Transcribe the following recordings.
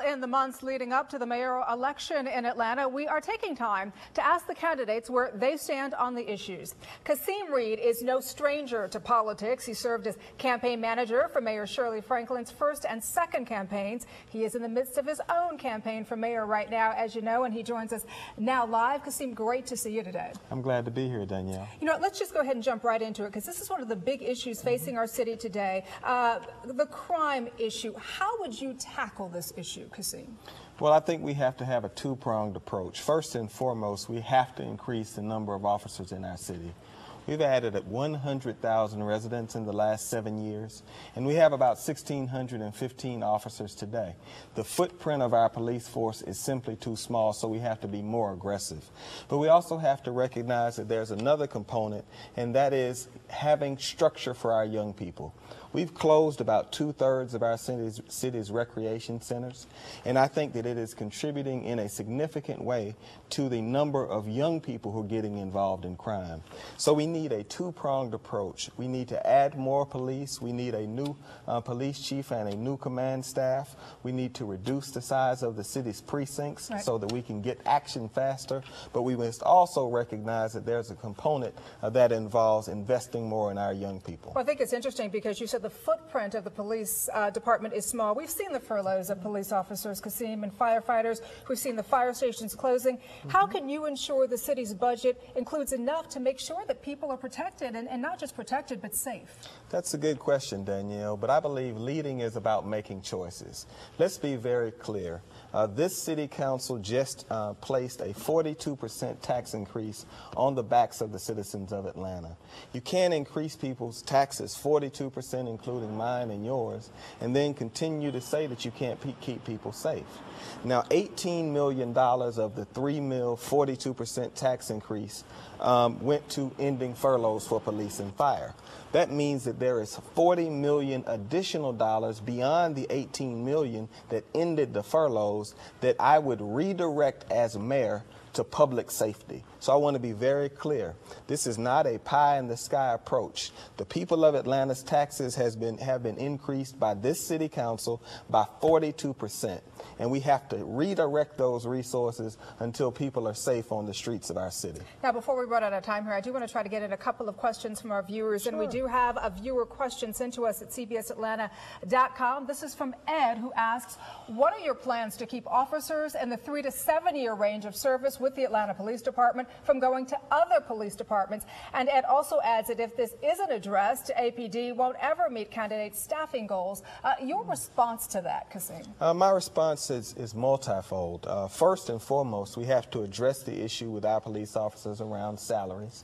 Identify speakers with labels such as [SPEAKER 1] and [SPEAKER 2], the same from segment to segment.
[SPEAKER 1] in the months leading up to the mayoral election in Atlanta, we are taking time to ask the candidates where they stand on the issues. Kasim is no stranger to politics. He served as campaign manager for Mayor Shirley Franklin's first and second campaigns. He is in the midst of his own campaign for mayor right now, as you know, and he joins us now live. Kasim, great to see you today.
[SPEAKER 2] I'm glad to be here, Danielle.
[SPEAKER 1] You know, let's just go ahead and jump right into it, because this is one of the big issues facing our city today, the crime issue. How would you tackle this issue, Kasim?
[SPEAKER 2] Well, I think we have to have a two-pronged approach. First and foremost, we have to increase the number of officers in our city. We've added 100,000 residents in the last 7 years, and we have about 1,615 officers today. The footprint of our police force is simply too small, so we have to be more aggressive. But we also have to recognize that there's another component, and that is having structure for our young people. We've closed about 2/3 of our city's recreation centers, and I think that it is contributing in a significant way to the number of young people who are getting involved in crime. So we need a two-pronged approach. We need to add more police. We need a new police chief and a new command staff. We need to reduce the size of the city's precincts so that we can get action faster. But we must also recognize that there's a component that involves investing more in our young people.
[SPEAKER 1] Well, I think it's interesting because you said the footprint of the police department is small. We've seen the furloughs of police officers, Kasim, and firefighters. We've seen the fire stations closing. How can you ensure the city's budget includes enough to make sure that people are protected, and not just protected, but safe?
[SPEAKER 2] That's a good question, Danielle, but I believe leading is about making choices. Let's be very clear. This city council just placed a 42% tax increase on the backs of the citizens of Atlanta. You can't increase people's taxes 42%, including mine and yours, and then continue to say that you can't keep people safe. Now, $18 million of the $3 million 42% tax increase went to ending furloughs for police and fire. That means that there is $40 million additional dollars beyond the $18 million that ended the furloughs that I would redirect as mayor to public safety. So I want to be very clear. This is not a pie-in-the-sky approach. The people of Atlanta's taxes have been increased by this city council by 42%. And we have to redirect those resources until people are safe on the streets of our city.
[SPEAKER 1] Now, before we run out of time here, I do want to try to get in a couple of questions from our viewers. Sure. And we do have a viewer question sent to us at cbsatlanta.com. This is from Ed, who asks, what are your plans to keep officers in the 3 to 7 year range of service with the Atlanta Police Department from going to other police departments? And Ed also adds that if this isn't addressed, APD won't ever meet candidates' staffing goals. Your response to that, Kasim?
[SPEAKER 2] My response is multifold. First and foremost, we have to address the issue with our police officers around salaries.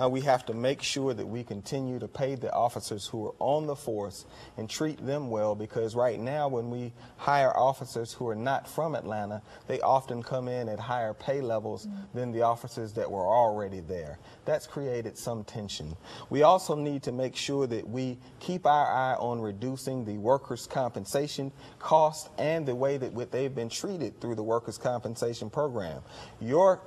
[SPEAKER 2] We have to make sure that we continue to pay the officers who are on the force and treat them well, because right now when we hire officers who are not from Atlanta, they often come in at higher pay levels than the officers that were already there. That's created some tension. We also need to make sure that we keep our eye on reducing the workers' compensation cost and the way that they've been treated through the workers' compensation program. Your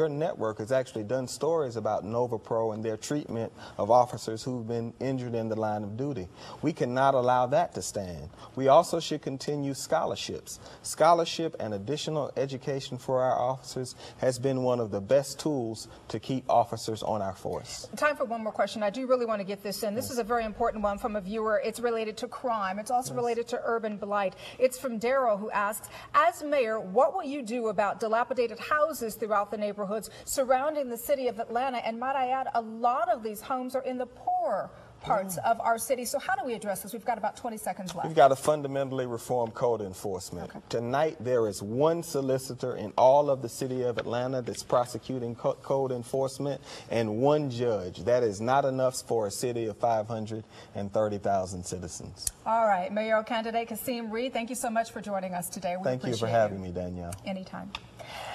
[SPEAKER 2] network has actually done stories about NovaPro and their treatment of officers who've been injured in the line of duty. We cannot allow that to stand. We also should continue scholarships. Scholarship and additional education for our officers has been one of the best tools to keep officers on our force.
[SPEAKER 1] Time for one more question. I do really want to get this in. This is a very important one from a viewer. It's related to crime. It's also related to urban blight. It's from Daryl, who asks, as mayor, what will you do about dilapidated houses throughout the neighborhoods surrounding the city of Atlanta? And might I add, a lot of these homes are in the poorer parts of our city. So how do we address this? We've got about 20 seconds left.
[SPEAKER 2] We've got to fundamentally reform code enforcement. Okay. Tonight, there is one solicitor in all of the city of Atlanta that's prosecuting code enforcement and one judge. That is not enough for a city of 530,000 citizens.
[SPEAKER 1] All right. Mayoral candidate Kasim Reed, thank you so much for joining us today.
[SPEAKER 2] Thank you for having me, Danielle.
[SPEAKER 1] Anytime.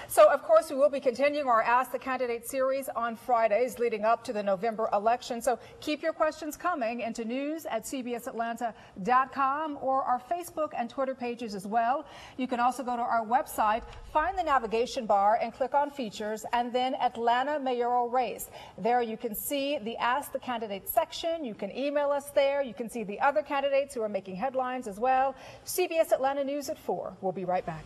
[SPEAKER 1] So, of course, we will be continuing our Ask the Candidate series on Fridays leading up to the November election. So keep your questions questions coming into news@cbsatlanta.com or our Facebook and Twitter pages as well. You can also go to our website, find the navigation bar and click on features and then Atlanta mayoral race. There you can see the Ask the Candidate section. You can email us there. You can see the other candidates who are making headlines as well. CBS Atlanta News at 4. We'll be right back.